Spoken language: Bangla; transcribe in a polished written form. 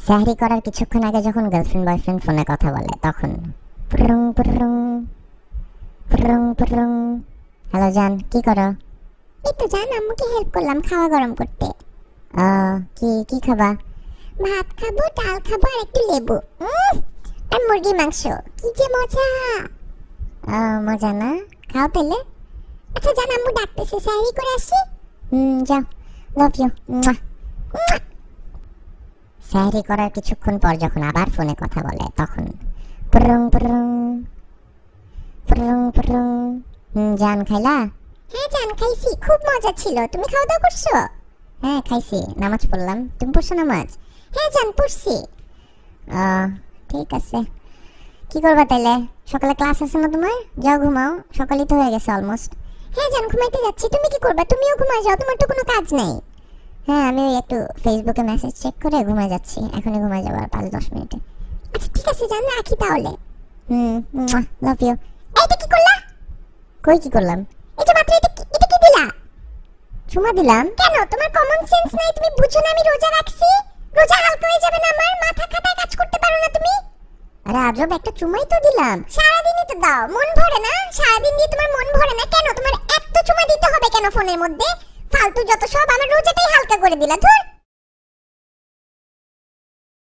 সাহরি করার কিছুক্ষণ আগে যখন গার্লফ্রেন্ড বয়ফ্রেন্ড ফোনে কথা বলে তখন পুরুং পুরুং পুরুং পুরুং। হ্যালো জান, কি করো? এই তো জান, আম্মুকে হেল্প করলাম খাওয়া গরম করতে। কি কি খাবা? ভাত খাবো, ডাল খাবো আর একটু লেবু আর মুরগি মাংস। কি যে মজা! মজা না? খাও পেলে। আচ্ছা জান, আম্মু ডাকতেছে, সাহরি করে আসি। যাও, লাভ ইউ। সাহরি করার কিছুক্ষণ পর যখন আবার ফোনে কথা বলে তখন পুরুং পুরুং পুরুং পুরুং। জান খাইলা? হ্যাঁ জান খাইছি, খুব মজা ছিল। তুমি খাওয়া দাওয়া করছো? হ্যাঁ খাইছি, নামাজ পড়লাম। তুমি পড়ছো নামাজ? হ্যাঁ জান পড়ছি। ঠিক আছে, কি করবা তাইলে? সকালে ক্লাস আছে না তোমার? যাও ঘুমাও, সকালই তো হয়ে গেছে অলমোস্ট। হ্যাঁ জান ঘুমাইতে যাচ্ছি। তুমি কি করবা? তুমিও ঘুমাই যাও, তোমার তো কোনো কাজ নেই। হ্যাঁ আমি একটু ফেসবুকে মেসেজ চেক করে ঘুমাই যাচ্ছি, এখনই ঘুমাই যাবো আর 5-10 মিনিটে। আচ্ছা ঠিক আছে জান, রাখি তাহলে। Love you. এইটা কি করলা? কই কি করলাম? এই যে মাত্র এটা কি দিলা? চুমা দিলাম? কেন, তোমার কমন সেন্স নাই? তুমি বুঝো না আমি রোজা রাখছি? রোজা হালকা হয়ে যাবে না আমার? মাথা খাটায় কাজ করতে পারো না তুমি? আরে আজব, একটা চুমাই তো দিলাম। সারাদিনই তো দাও, মন ভরে না? সারাদিন দিয়ে তোমার মন ভরে না কেন? তোমার এত চুমা দিতে হবে কেন ফোনের মধ্যে? ফালতু যত সব, আমার রোজাটাই হালকা করে দিলা। ধুর।